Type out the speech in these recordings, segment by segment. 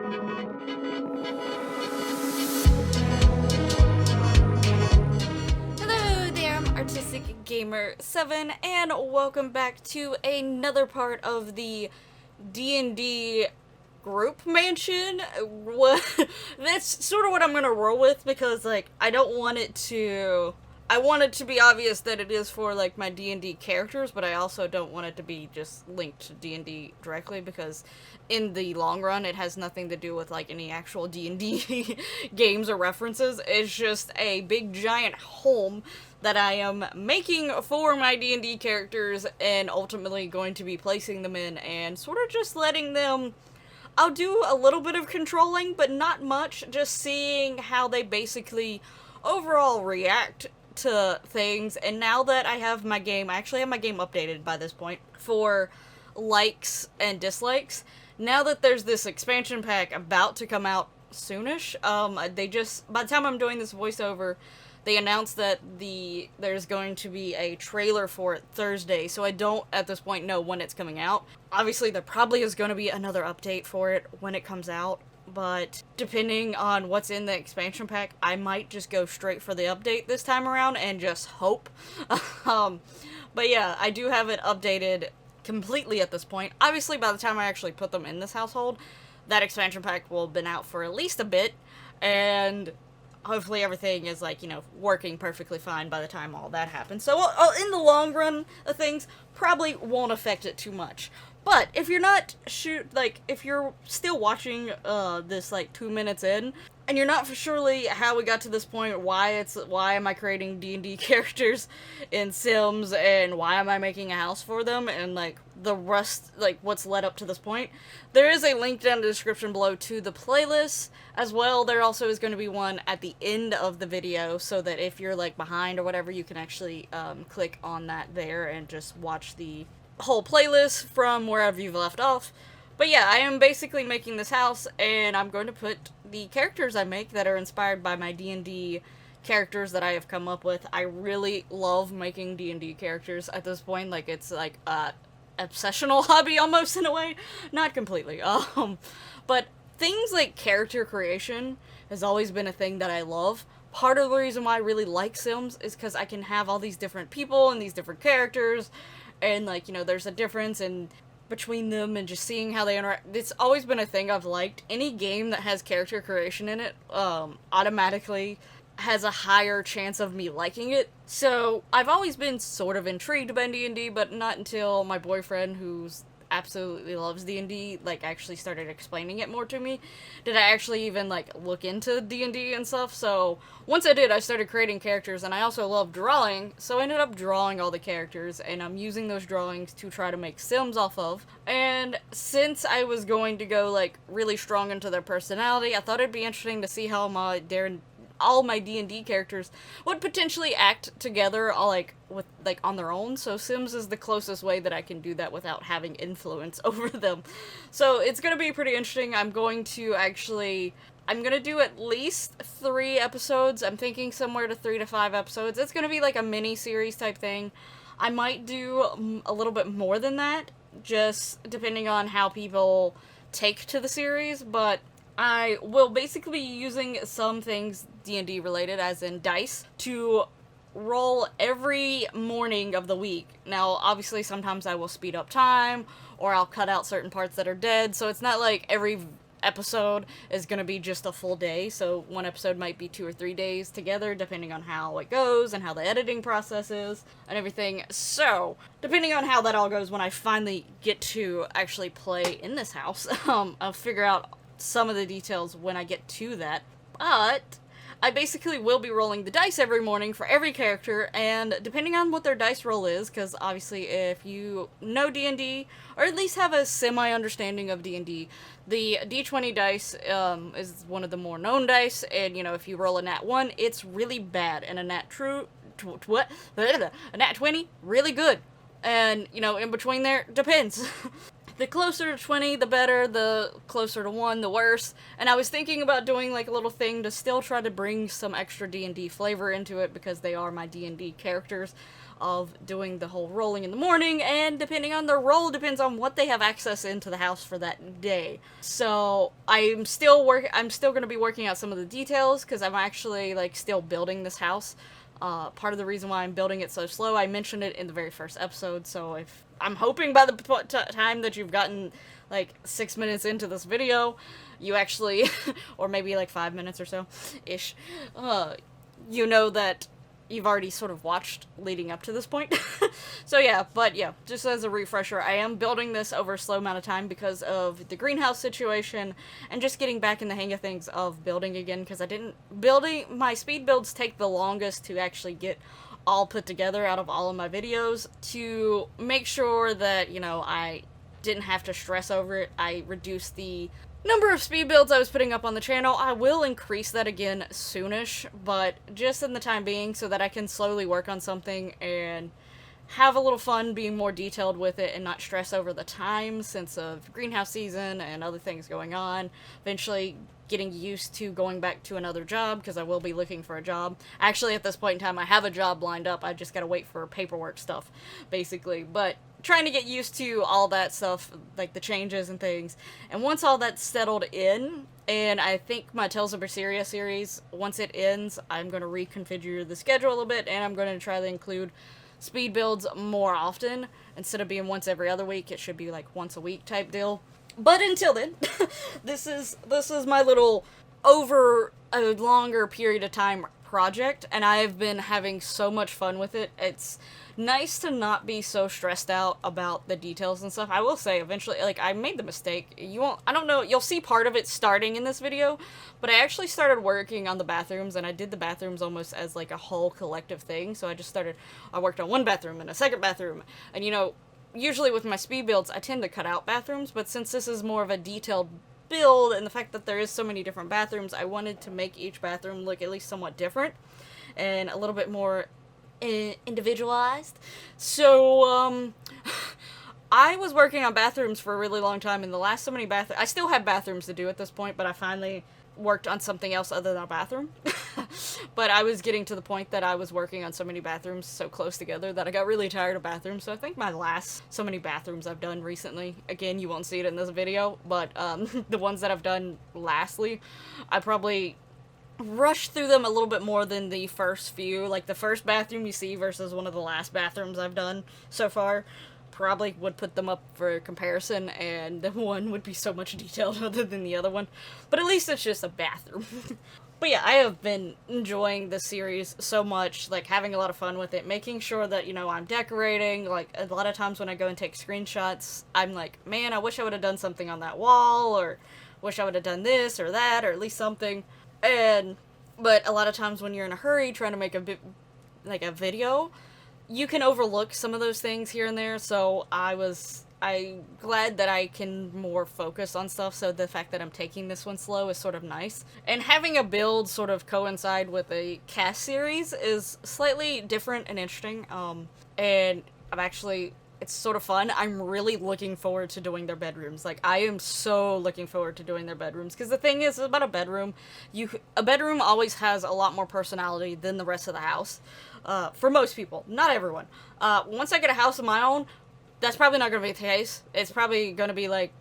Hello there, I'm Artistic Gamer 7, and welcome back to another part of the D&D group mansion. That's sort of what I'm gonna roll with, because, like, I don't want it to... I want it to be obvious that it is for, like, my D&D characters, but I also don't want it to be just linked to D&D directly, because in the long run, it has nothing to do with, like, any actual D&D games or references. It's just a big, giant home that I am making for my D&D characters, and ultimately going to be placing them in, and sort of just letting them... I'll do a little bit of controlling, but not much, just seeing how they basically overall react to things. And now that I have my game, I actually have my game updated by this point for likes and dislikes. Now that there's this expansion pack about to come out soonish, they just, by the time I'm doing this voiceover, they announced that there's going to be a trailer for it Thursday, so I don't at this point know when it's coming out. Obviously, there probably is going to be another update for it when it comes out, but depending on what's in the expansion pack, I might just go straight for the update this time around and just hope. But yeah, I do have it updated completely at this point. Obviously, by the time I actually put them in this household, that expansion pack will have been out for at least a bit, and hopefully everything is, like, you know, working perfectly fine by the time all that happens. So, in the long run of things, probably won't affect it too much. But if you're not if you're still watching this, like, 2 minutes in, and you're not for surely how we got to this point, why am I creating D&D characters in Sims, and why am I making a house for them, and, like, the rest, like, what's led up to this point, there is a link down in the description below to the playlist as well. There also is going to be one at the end of the video, so that if you're, like, behind or whatever, you can actually click on that there and just watch the whole playlist from wherever you've left off. But yeah, I am basically making this house, and I'm going to put the characters I make that are inspired by my D&D characters that I have come up with. I really love making D&D characters at this point. Like, it's like a obsessional hobby almost, in a way. Not completely. But things like character creation has always been a thing that I love. Part of the reason why I really like Sims is because I can have all these different people and these different characters, and, like, you know, there's a difference in between them and just seeing how they interact. It's always been a thing I've liked. Any game that has character creation in it automatically has a higher chance of me liking it. So I've always been sort of intrigued by D&D, but not until my boyfriend, who's absolutely loves D&D, like, actually started explaining it more to me, did I actually even, like, look into D&D and stuff. So once I did, I started creating characters, and I also love drawing, so I ended up drawing all the characters, and I'm using those drawings to try to make Sims off of. And since I was going to go, like, really strong into their personality, I thought it'd be interesting to see how all my D&D characters would potentially act together, all, like, with, like, on their own. So Sims is the closest way that I can do that without having influence over them. So it's gonna be pretty interesting. I'm gonna do at least 3 episodes. I'm thinking somewhere to 3 to 5 episodes. It's gonna be like a mini-series type thing. I might do a little bit more than that, just depending on how people take to the series, but I will basically be using some things D&D related, as in dice, to roll every morning of the week. Now, obviously, sometimes I will speed up time, or I'll cut out certain parts that are dead, so it's not like every episode is going to be just a full day. So one episode might be 2 or 3 days together, depending on how it goes and how the editing process is and everything. So depending on how that all goes, when I finally get to actually play in this house, I'll figure out some of the details when I get to that. But I basically will be rolling the dice every morning for every character, and depending on what their dice roll is, because obviously if you know D&D, or at least have a semi-understanding of D&D, the D20 dice is one of the more known dice, and, you know, if you roll a nat 1, it's really bad, and a nat 20, really good. And, you know, in between there, depends. The closer to 20, the better. The closer to 1, the worse. And I was thinking about doing, like, a little thing to still try to bring some extra D&D flavor into it, because they are my D&D characters. of doing the whole rolling in the morning, and depending on their role, depends on what they have access into the house for that day. So I'm still going to be working out some of the details, because I'm actually, like, still building this house. Part of the reason why I'm building it so slow, I mentioned it in the very first episode, so if I'm hoping by the time that you've gotten, like, 6 minutes into this video, you actually, or maybe like 5 minutes or so, ish, you know that you've already sort of watched leading up to this point. So yeah, but yeah, just as a refresher, I am building this over a slow amount of time because of the greenhouse situation and just getting back in the hang of things of building again, because my speed builds take the longest to actually get all put together out of all of my videos. To make sure that, you know, I didn't have to stress over it, I reduced the number of speed builds I was putting up on the channel. I will increase that again soonish, but just in the time being, so that I can slowly work on something and have a little fun being more detailed with it and not stress over the time since of greenhouse season and other things going on. Eventually getting used to going back to another job, because I will be looking for a job. Actually, at this point in time, I have a job lined up. I just gotta wait for paperwork stuff, basically. But trying to get used to all that stuff, like the changes and things. And once all that's settled in, and I think my Tales of Berseria series, once it ends, I'm going to reconfigure the schedule a little bit, and I'm going to try to include speed builds more often. Instead of being once every other week, it should be like once a week type deal. But until then, this is my little over a longer period of time project, and I have been having so much fun with it. It's nice to not be so stressed out about the details and stuff. I will say, eventually, like, I made the mistake. I don't know, you'll see part of it starting in this video, but I actually started working on the bathrooms, and I did the bathrooms almost as, like, a whole collective thing. So I worked on one bathroom and a second bathroom, and, you know, usually with my speed builds, I tend to cut out bathrooms, but since this is more of a detailed build, and the fact that there is so many different bathrooms, I wanted to make each bathroom look at least somewhat different and a little bit more individualized. So I was working on bathrooms for a really long time, and the last so many I still have bathrooms to do at this point, but I finally worked on something else other than a bathroom. But I was getting to the point that I was working on so many bathrooms so close together that I got really tired of bathrooms. So I think my last so many bathrooms I've done recently, again, you won't see it in this video, but the ones that I've done lastly, I probably rushed through them a little bit more than the first few. Like the first bathroom you see versus one of the last bathrooms I've done so far, probably would put them up for comparison, and the one would be so much detailed other than the other one. But at least it's just a bathroom. But yeah, I have been enjoying this series so much, like having a lot of fun with it, making sure that, you know, I'm decorating. Like a lot of times when I go and take screenshots, I'm like, man, I wish I would have done something on that wall, or wish I would have done this or that, or at least something. But a lot of times when you're in a hurry trying to make a video, you can overlook some of those things here and there. So I'm glad that I can more focus on stuff, so the fact that I'm taking this one slow is sort of nice. And having a build sort of coincide with a cast series is slightly different and interesting. And it's sort of fun. I'm really looking forward to doing their bedrooms. Like, I am so looking forward to doing their bedrooms, because the thing is about a bedroom, a bedroom always has a lot more personality than the rest of the house. For most people, not everyone. Once I get a house of my own, that's probably not going to be the case. It's probably going to be, like,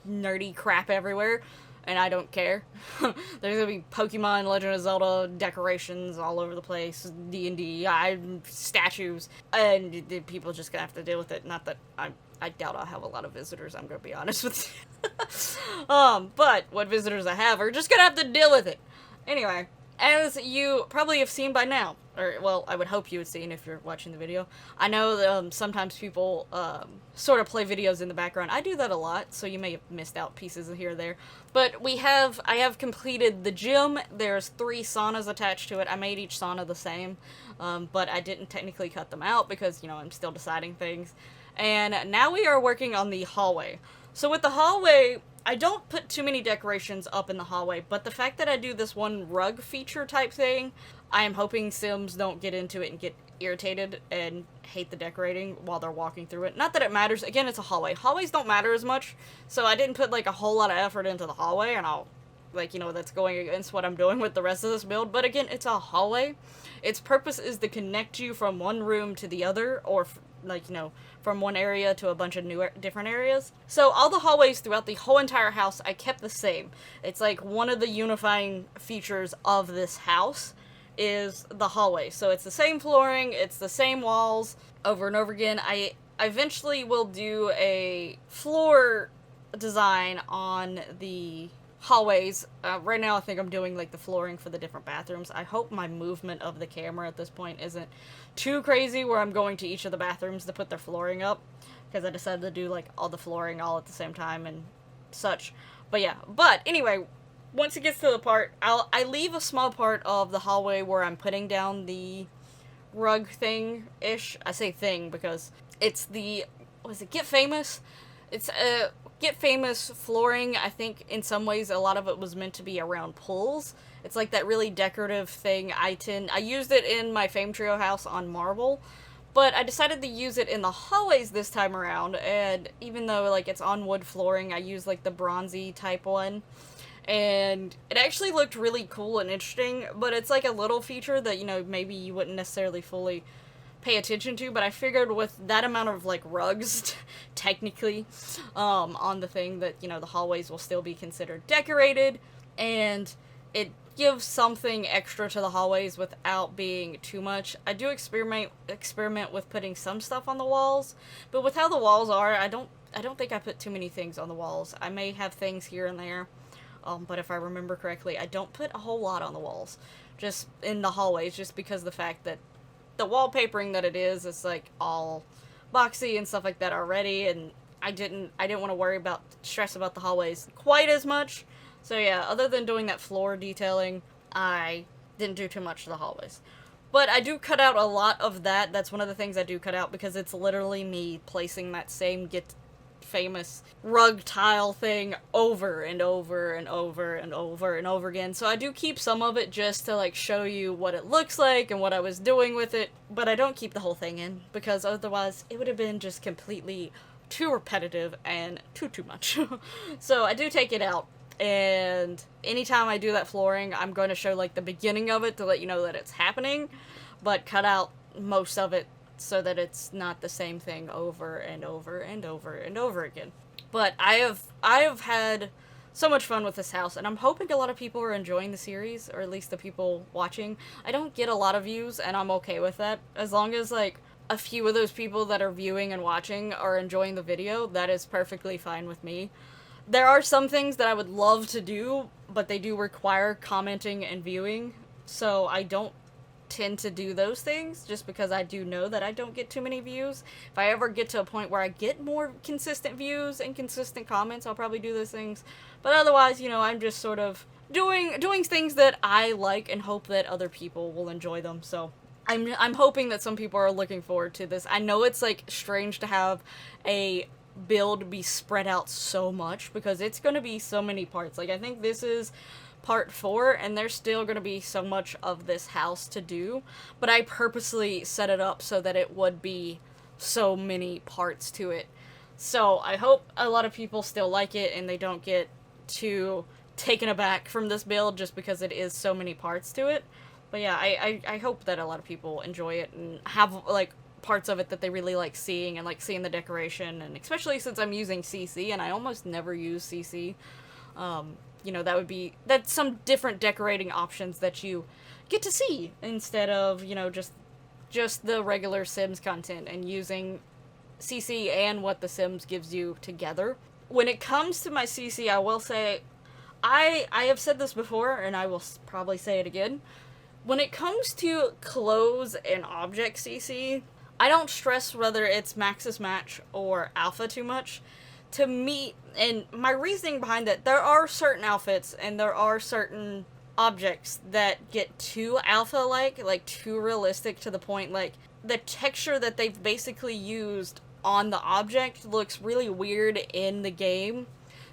nerdy crap everywhere, and I don't care. There's going to be Pokemon, Legend of Zelda decorations all over the place, D&D, statues, and people just going to have to deal with it. Not that I doubt I'll have a lot of visitors, I'm going to be honest with you. But what visitors I have are just going to have to deal with it. Anyway, as you probably have seen by now, or, well, I would hope you would seen if you're watching the video. I know that, sometimes people, sort of play videos in the background. I do that a lot, so you may have missed out pieces here or there. But I have completed the gym. There's 3 saunas attached to it. I made each sauna the same, but I didn't technically cut them out because, you know, I'm still deciding things. And now we are working on the hallway. So with the hallway, I don't put too many decorations up in the hallway, but the fact that I do this one rug feature type thing, I am hoping Sims don't get into it and get irritated and hate the decorating while they're walking through it. Not that it matters. Again, it's a hallway. Hallways don't matter as much, so I didn't put, like, a whole lot of effort into the hallway, and I'll like, that's going against what I'm doing with the rest of this build. But again, it's a hallway. Its purpose is to connect you from one room to the other, or from one area to a bunch of different areas. So all the hallways throughout the whole entire house I kept the same. It's like one of the unifying features of this house is the hallway. So it's the same flooring, it's the same walls over and over again. I eventually will do a floor design on the hallways. Right now I think I'm doing like the flooring for the different bathrooms. I hope my movement of the camera at this point isn't too crazy where I'm going to each of the bathrooms to put their flooring up, because I decided to do like all the flooring all at the same time and such. But yeah, but anyway, once it gets to the part, I leave a small part of the hallway where I'm putting down the rug thing-ish. I say thing because it's the, Get Famous? It's Get Famous flooring. I think in some ways a lot of it was meant to be around pools. It's like that really decorative thing. I used it in my Fame Trio house on marble, but I decided to use it in the hallways this time around, and even though like it's on wood flooring, I used like the bronzy type one, and it actually looked really cool and interesting. But it's like a little feature that maybe you wouldn't necessarily fully pay attention to, but I figured with that amount of like rugs technically on the thing that the hallways will still be considered decorated, and it gives something extra to the hallways without being too much. I do experiment with putting some stuff on the walls, but with how the walls are, I don't think I put too many things on the walls. I may have things here and there, but if I remember correctly, I don't put a whole lot on the walls, just in the hallways, just because the fact that the wallpapering that it is like all boxy and stuff like that already, and I didn't want to stress about the hallways quite as much. So yeah, other than doing that floor detailing, I didn't do too much to the hallways. But I do cut out a lot of that. That's one of the things I do cut out, because it's literally me placing that same Get Famous rug tile thing over and over and over and over and over again. So I do keep some of it just to like show you what it looks like and what I was doing with it, but I don't keep the whole thing in, because otherwise it would have been just completely too repetitive and too much. So I do take it out, and anytime I do that flooring, I'm going to show like the beginning of it to let you know that it's happening, but cut out most of it so that it's not the same thing over and over and over and over again. But I have had so much fun with this house, and I'm hoping a lot of people are enjoying the series, or at least the people watching. I don't get a lot of views, and I'm okay with that. As long as like a few of those people that are viewing and watching are enjoying the video, that is perfectly fine with me. There are some things that I would love to do, but they do require commenting and viewing, so I don't tend to do those things, just because I do know that I don't get too many views. If I ever get to a point where I get more consistent views and consistent comments, I'll probably do those things. But otherwise, I'm just sort of doing things that I like and hope that other people will enjoy them. So I'm hoping that some people are looking forward to this. I know it's like strange to have a build be spread out so much, because it's going to be so many parts. Like, I think this is part 4, and there's still going to be so much of this house to do, but I purposely set it up so that it would be so many parts to it. So I hope a lot of people still like it and they don't get too taken aback from this build just because it is so many parts to it. But yeah, I hope that a lot of people enjoy it and have like parts of it that they really like seeing, and like seeing the decoration, and especially since I'm using CC and I almost never use CC. That's some different decorating options that you get to see instead of, just the regular Sims content, and using CC and what The Sims gives you together. When it comes to my CC, I will say, I have said this before, and I will probably say it again. When it comes to clothes and object CC, I don't stress whether it's Maxis Match or Alpha too much. To me, and my reasoning behind that, there are certain outfits and there are certain objects that get too alpha-like, like too realistic, to the point, like, the texture that they've basically used on the object looks really weird in the game.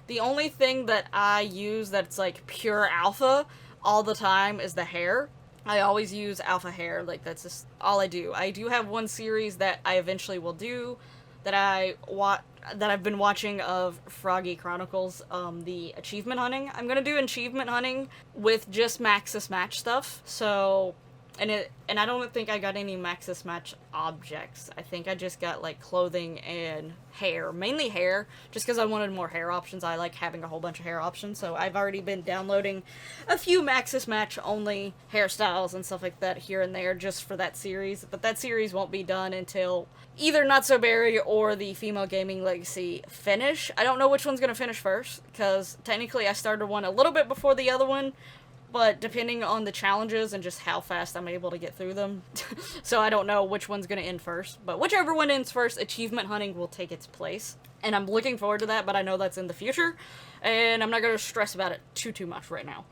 The only thing that I use that's, like, pure alpha all the time is the hair. I always use alpha hair, like, that's just all I do. I do have one series that I eventually will do that I've been watching of Froggy Chronicles, the achievement hunting. I'm gonna do achievement hunting with just Maxis Match stuff. So, and I don't think I got any Maxis Match objects. I think I just got like clothing and hair, mainly hair, just because I wanted more hair options. I like having a whole bunch of hair options. So I've already been downloading a few Maxis Match only hairstyles and stuff like that here and there just for that series. But that series won't be done until either Not So Berry or the Female Gaming Legacy finish. I don't know which one's gonna finish first, because technically I started one a little bit before the other one, but depending on the challenges and just how fast I'm able to get through them. So I don't know which one's gonna end first. But whichever one ends first, achievement hunting will take its place. And I'm looking forward to that, but I know that's in the future. And I'm not gonna stress about it too much right now.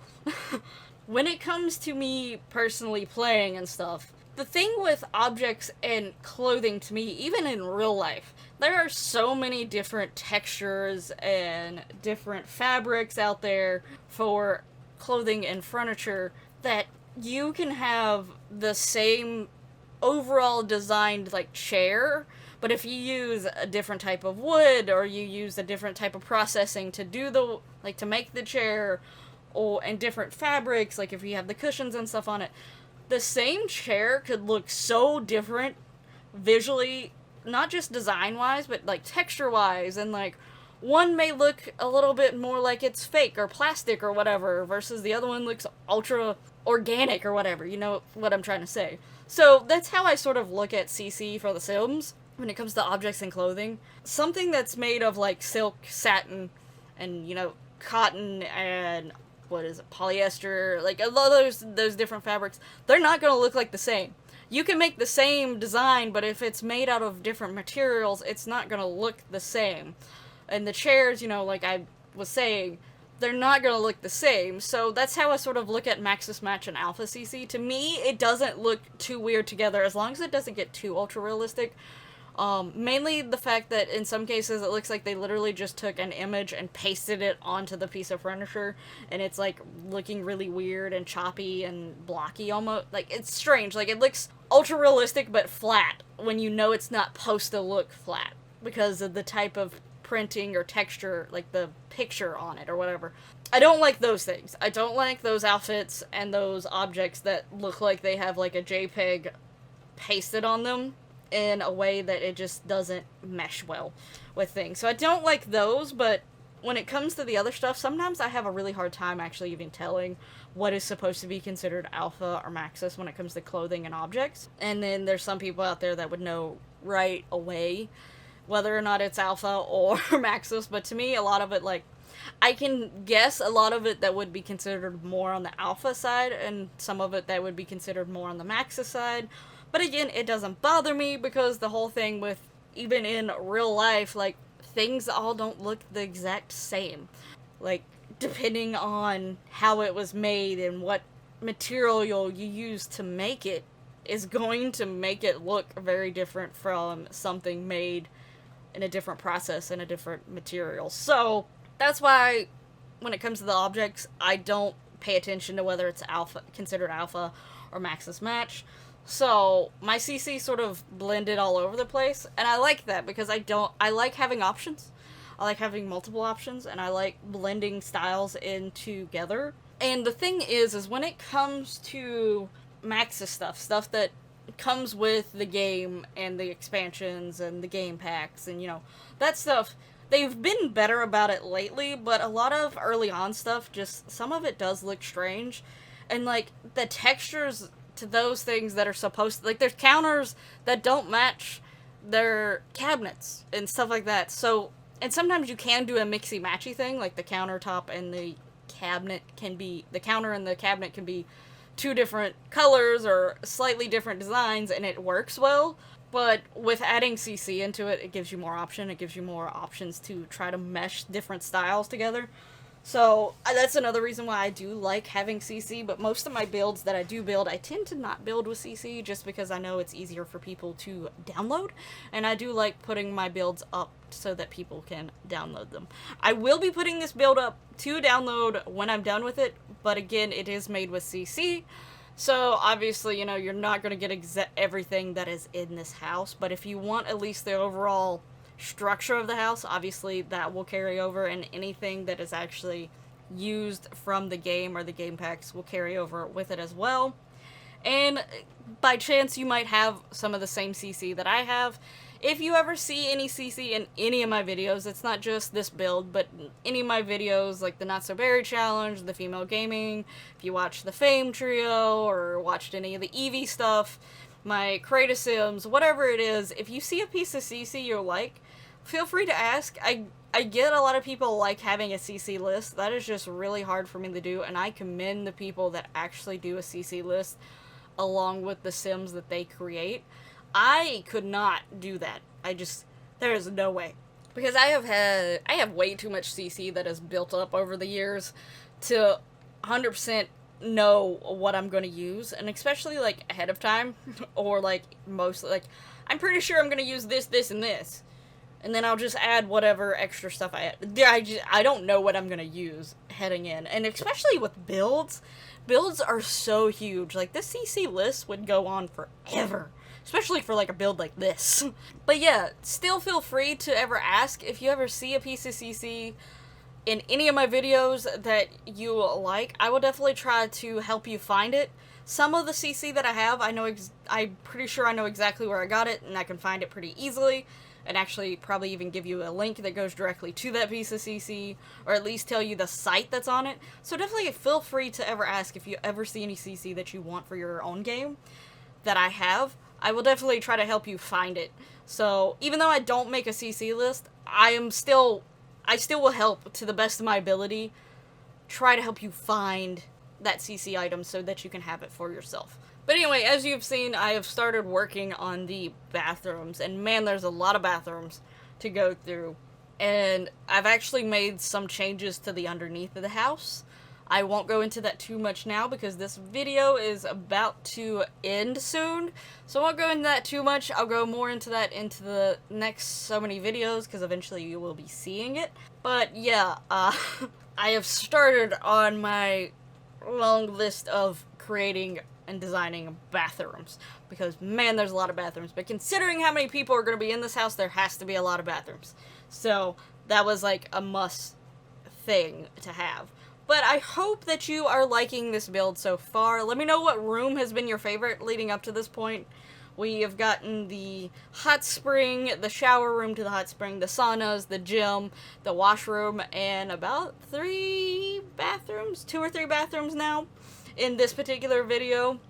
When it comes to me personally playing and stuff, the thing with objects and clothing to me, even in real life, there are so many different textures and different fabrics out there for clothing and furniture that you can have the same overall designed like chair, but if you use a different type of wood or you use a different type of processing to do the like to make the chair, or and different fabrics, like if you have the cushions and stuff on it, the same chair could look so different visually, not just design wise, but like texture wise, and like one may look a little bit more like it's fake or plastic or whatever, versus the other one looks ultra organic or whatever, you know what I'm trying to say. So that's how I sort of look at CC for The Sims when it comes to objects and clothing. Something that's made of like silk, satin, and you know, cotton and what is it, polyester, like a lot of those different fabrics, they're not going to look like the same. You can make the same design, but if it's made out of different materials, it's not going to look the same. And the chairs, you know, like I was saying, they're not going to look the same. So that's how I sort of look at Maxis Match and Alpha CC. To me, it doesn't look too weird together, as long as it doesn't get too ultra realistic. Mainly the fact that in some cases it looks like they literally just took an image and pasted it onto the piece of furniture, and it's like looking really weird and choppy and blocky almost. Like, it's strange. Like, it looks ultra realistic but flat when you know it's not supposed to look flat because of the type of printing or texture, like the picture on it or whatever. I don't like those things. I don't like those outfits and those objects that look like they have like a JPEG pasted on them in a way that it just doesn't mesh well with things. So I don't like those, but when it comes to the other stuff, sometimes I have a really hard time actually even telling what is supposed to be considered alpha or maxis when it comes to clothing and objects. And then there's some people out there that would know right away whether or not it's alpha or maxis, but to me, a lot of it, like, I can guess a lot of it that would be considered more on the alpha side, and some of it that would be considered more on the maxis side. But again, it doesn't bother me, because the whole thing with, even in real life, like, things all don't look the exact same. Like, depending on how it was made and what material you use to make it is going to make it look very different from something made in a different process and a different material. So that's why when it comes to the objects, I don't pay attention to whether it's alpha, considered alpha or maxis match. So my CC sort of blended all over the place, and I like that because I like having options. I like having multiple options, and I like blending styles in together. And the thing is when it comes to maxis stuff that comes with the game and the expansions and the game packs and, you know, that stuff, they've been better about it lately, but a lot of early on stuff, just some of it does look strange. And, like, the textures to those things that are supposed to, like, there's counters that don't match their cabinets and stuff like that. So, and sometimes you can do a mixy-matchy thing, like the countertop and the cabinet can be, the counter and the cabinet can be two different colors or slightly different designs, and it works well. But with adding CC into it, it gives you more option. It gives you more options to try to mesh different styles together. So that's another reason why I do like having CC, but most of my builds that I do build, I tend to not build with CC just because I know it's easier for people to download, and I do like putting my builds up so that people can download them. I will be putting this build up to download when I'm done with it, but again, it is made with CC, so obviously, you know, you're not going to get everything that is in this house, but if you want at least the overall structure of the house. Obviously, that will carry over, and anything that is actually used from the game or the game packs will carry over with it as well. And by chance, you might have some of the same CC that I have. If you ever see any CC in any of my videos, it's not just this build, but any of my videos, like the Not So Berry Challenge, the Female Gaming, if you watch the Fame Trio, or watched any of the Eevee stuff, my Create Sims, whatever it is, if you see a piece of CC you like, feel free to ask. I get a lot of people like having a CC list. That is just really hard for me to do, and I commend the people that actually do a CC list along with the Sims that they create. I could not do that. There is no way. Because I have way too much CC that has built up over the years to 100% know what I'm going to use, and especially, like, ahead of time, or, like, mostly, like, I'm pretty sure I'm going to use this, this, and this, and then I'll just add whatever extra stuff I add. I don't know what I'm going to use heading in, and especially with builds are so huge. Like, this CC list would go on forever, especially for, like, a build like this. But yeah, still feel free to ever ask if you ever see a piece of CC in any of my videos that you like. I will definitely try to help you find it. Some of the CC that I have, I'm pretty sure I know exactly where I got it, and I can find it pretty easily, and actually probably even give you a link that goes directly to that piece of CC, or at least tell you the site that's on it. So definitely feel free to ever ask if you ever see any CC that you want for your own game that I have. I will definitely try to help you find it. So even though I don't make a CC list, I still will help to the best of my ability try to help you find that CC item so that you can have it for yourself. But anyway, as you've seen, I have started working on the bathrooms, and man, there's a lot of bathrooms to go through. And I've actually made some changes to the underneath of the house. I won't go into that too much now because this video is about to end soon, so I won't go into that too much. I'll go more into that into the next so many videos because eventually you will be seeing it. But yeah, I have started on my long list of creating and designing bathrooms, because man, there's a lot of bathrooms. But considering how many people are going to be in this house, there has to be a lot of bathrooms. So that was like a must thing to have. But I hope that you are liking this build so far. Let me know what room has been your favorite leading up to this point. We have gotten the hot spring, the shower room to the hot spring, the saunas, the gym, the washroom, and about 3 bathrooms, 2 or 3 bathrooms now in this particular video.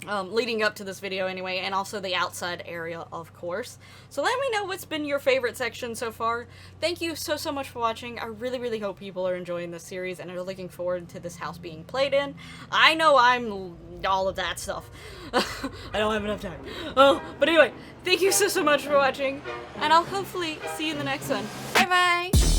Leading up to this video anyway, and also the outside area, of course. So let me know what's been your favorite section so far. Thank you so much for watching. I really hope people are enjoying this series and are looking forward to this house being played in. I know I'm all of that stuff. I don't have enough time. Oh, but anyway, thank you so much for watching, and I'll hopefully see you in the next one. Bye bye!